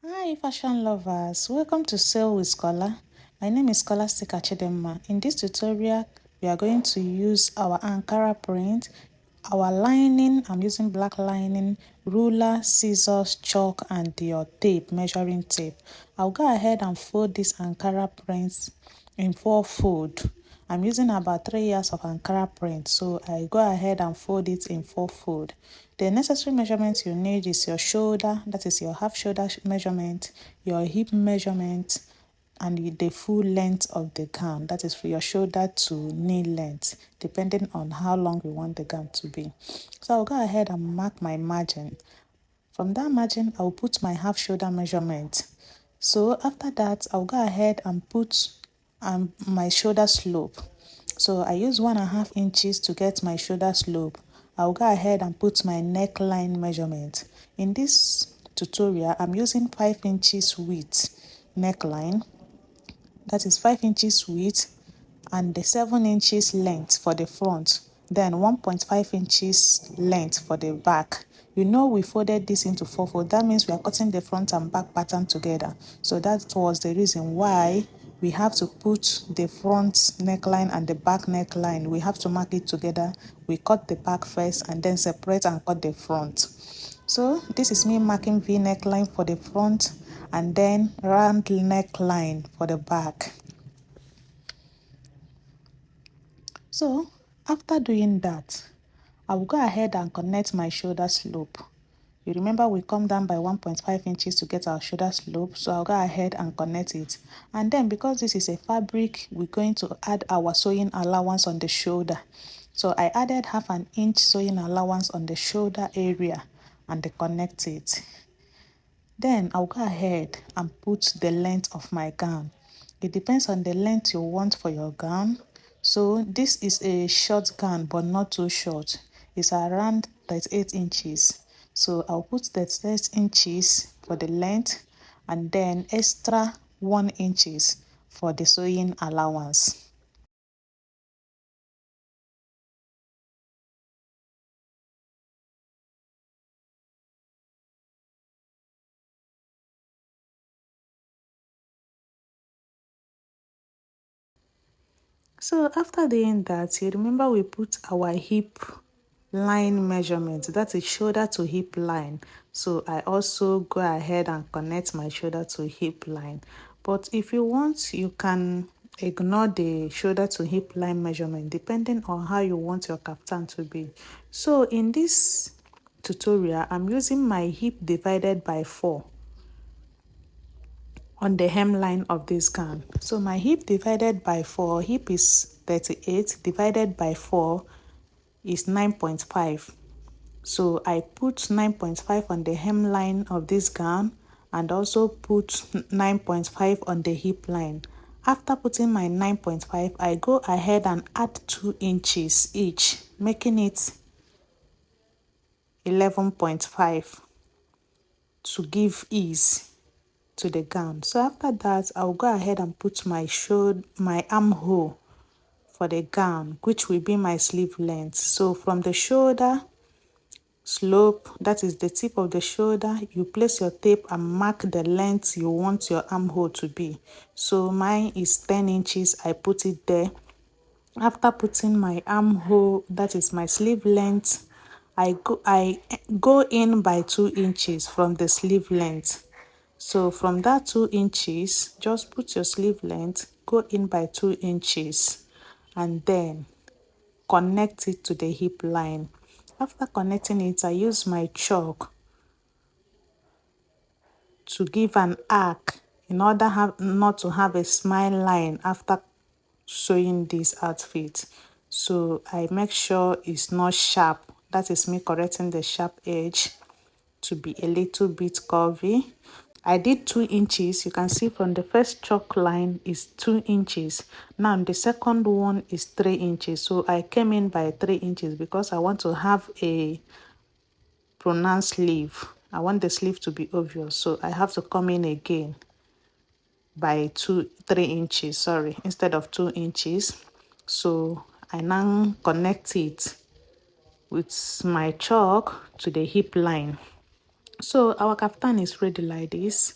Hi, fashion lovers. Welcome to Sale with Scholar. My name is Scholastic Achidemma. In this tutorial, we are going to use our Ankara print, our lining. I'm using black lining, ruler, scissors, chalk, and your tape, measuring tape. I'll go ahead and fold this Ankara print in 4-fold. I'm using about 3 years of Ankara print, so I go ahead and fold it in 4-fold. The necessary measurements you need is your shoulder, that is your half shoulder measurement, your hip measurement, and the full length of the gown, that is for your shoulder to knee length, depending on how long you want the gown to be. So I'll go ahead and mark my margin. From that margin, I'll put my half shoulder measurement. So after that, I'll go ahead and put my shoulder slope. So I use 1.5 inches to get my shoulder slope. I'll go ahead and put my neckline measurement. In this tutorial, I'm using 5 inches width neckline. That is 5 inches width and the 7 inches length for the front. Then 1.5 inches length for the back. You know we folded this into 4 folds. That means we are cutting the front and back pattern together. So that was the reason why we have to put the front neckline and the back neckline. We have to mark it together. We cut the back first and then separate and cut the front. So this is me marking V neckline for the front and then round neckline for the back. So after doing that, I will go ahead and connect my shoulder slope. You remember we come down by 1.5 inches to get our shoulder slope, so I'll go ahead and connect it. And then because this is a fabric, we're going to add our sewing allowance on the shoulder. So I added 1/2 inch sewing allowance on the shoulder area and connect it. Then I'll go ahead and put the length of my gown. It depends on the length you want for your gown. So this is a short gown but not too short. It's around 38 inches. So I'll put 38 inches for the length and then extra 1 inches for the sewing allowance. So after doing that, you remember we put our hip line measurement, that is shoulder to hip line. So I also go ahead and connect my shoulder to hip line. But if you want, you can ignore the shoulder to hip line measurement depending on how you want your kaftan to be. So in this tutorial, I'm using my hip divided by 4 on the hemline of this gown. So my hip divided by 4, hip is 38, divided by 4 is 9.5. So I put 9.5 on the hemline of this gown and also put 9.5 on the hip line. After putting my 9.5, I go ahead and add 2 inches each, making it 11.5 to give ease to the gown. So after that, I'll go ahead and put my armhole for the gown, which will be my sleeve length. So from the shoulder slope, that is the tip of the shoulder, you place your tape and mark the length you want your armhole to be. So mine is 10 inches. I put it there. After putting my armhole, that is my sleeve length, I go in by 2 inches from the sleeve length. So from that 2 inches, just put your sleeve length, go in by 2 inches, and then connect it to the hip line. After connecting it, I use my chalk to give an arc in order not to have a smile line after sewing this outfit. So I make sure it's not sharp. That is me correcting the sharp edge to be a little bit curvy. I did 2 inches. You can see from the first chalk line is 2 inches. Now the second one is 3 inches. So I came in by 3 inches because I want to have a pronounced sleeve. I want the sleeve to be obvious. So I have to come in again by 3 inches, sorry, instead of 2 inches. So I now connect it with my chalk to the hip line. So our kaftan is ready like this.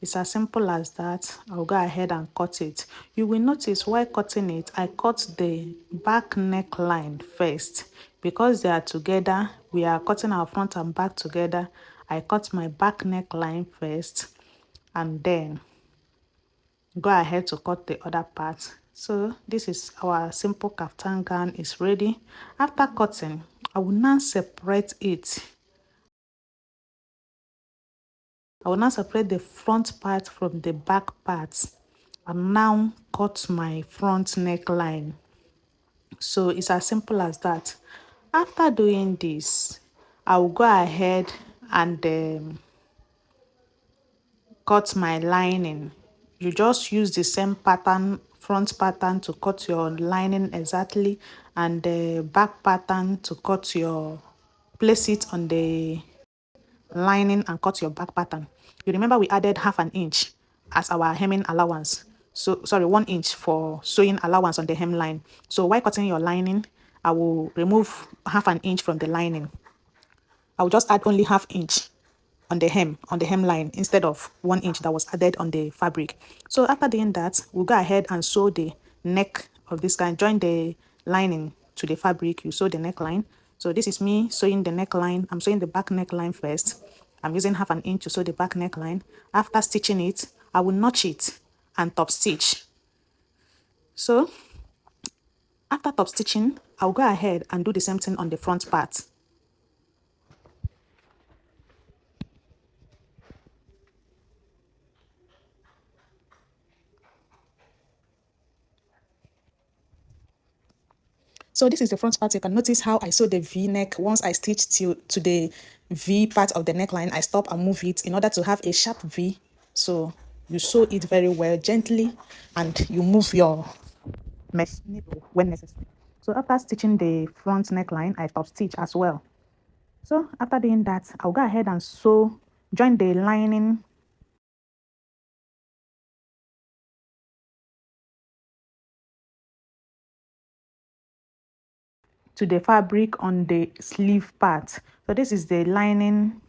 It's as simple as that. I'll go ahead and cut it. You will notice while cutting it, I cut the back neckline first. Because they are together, we are cutting our front and back together. I cut my back neckline first and then go ahead to cut the other part. So this is our simple kaftan gown is ready. After cutting, I will now separate it. I will now separate the front part from the back part and now cut my front neckline. So it's as simple as that. After doing this, I will go ahead and cut my lining. You just use the same pattern, front pattern to cut your lining exactly, and the back pattern to cut your, place it on the lining and cut your back pattern. You remember we added half an inch as our hemming allowance. So sorry, 1 inch for sewing allowance on the hemline. So while cutting your lining, I will remove half an inch from the lining. I will just add only half inch on the hemline instead of 1 inch that was added on the fabric. So after doing that, we'll go ahead and sew the neck of this kind. Join the lining to the fabric, you sew the neckline. So this is me sewing the neckline. I'm sewing the back neckline first. I'm using half an inch to sew the back neckline. After stitching it, I will notch it and top stitch. So after top stitching, I'll go ahead and do the same thing on the front part. So this is the front part. You can notice how I sew the V neck. Once I stitch to the V part of the neckline, I stop and move it in order to have a sharp V. So you sew it very well, gently, and you move your mesh needle when necessary. So after stitching the front neckline, I top stitch as well. So after doing that, I'll go ahead and join the lining to the fabric on the sleeve part. So this is the lining.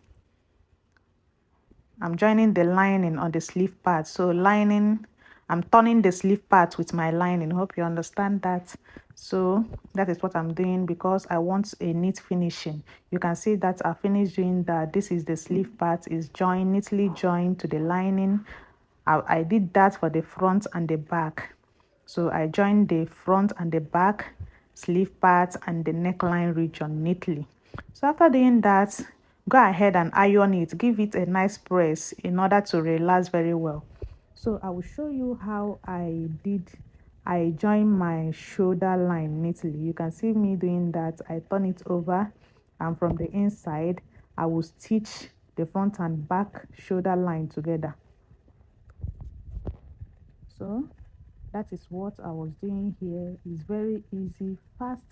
I'm joining the lining on the sleeve part. So lining, I'm turning the sleeve part with my lining. Hope you understand that. So that is what I'm doing because I want a neat finishing. You can see that I finished doing that. This is the sleeve part, is joined, neatly joined to the lining. I did that for the front and the back. So I joined the front and the back sleeve part and the neckline region neatly. So after doing that, go ahead and iron it. Give it a nice press in order to relax very well. So I will show you how I join my shoulder line neatly. You can see me doing that. I turn it over, and from the inside, I will stitch the front and back shoulder line together. So that is what I was doing here. It's very easy, fast,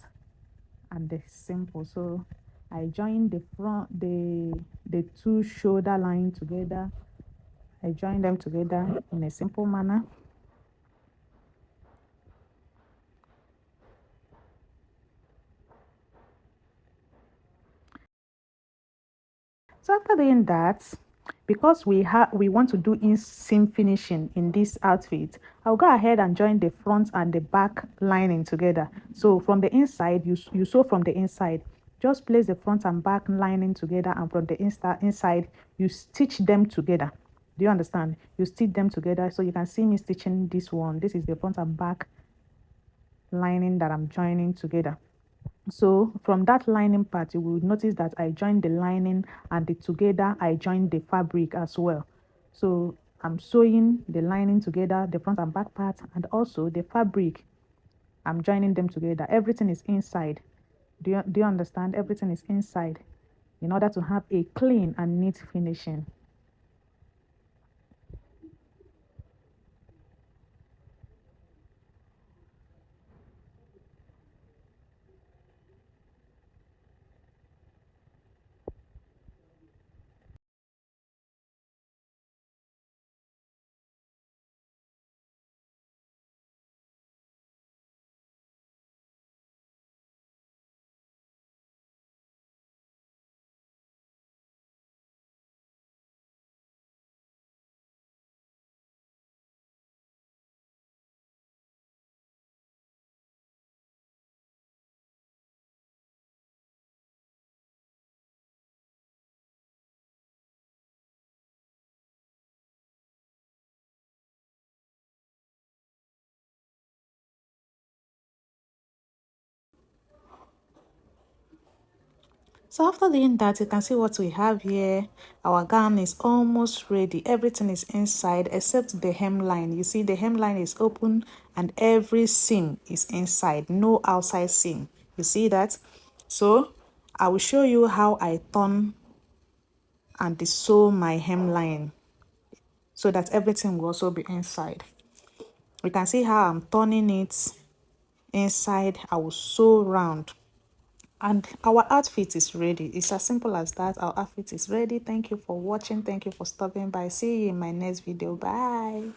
and simple. So I joined the two shoulder line together. I joined them together in a simple manner. So after doing that, because we want to do seam finishing in this outfit, I'll go ahead and join the front and the back lining together. So from the inside, you sew from the inside. Just place the front and back lining together, and from the inside, you stitch them together. Do you understand? You stitch them together. So you can see me stitching this one. This is the front and back lining that I'm joining together. So from that lining part, you will notice that I joined the lining, and together I joined the fabric as well. So I'm sewing the lining together, the front and back part, and also the fabric. I'm joining them together. Everything is inside. Do you understand? Everything is inside in order to have a clean and neat finishing. So after doing that, you can see what we have here. Our gown is almost ready. Everything is inside except the hemline. You see the hemline is open and every seam is inside, no outside seam. You see that? So I will show you how I turn and sew my hemline so that everything will also be inside. You can see how I'm turning it inside. I will sew round. And our outfit is ready. It's as simple as that. Our outfit is ready. Thank you for watching. Thank you for stopping by. See you in my next video. Bye.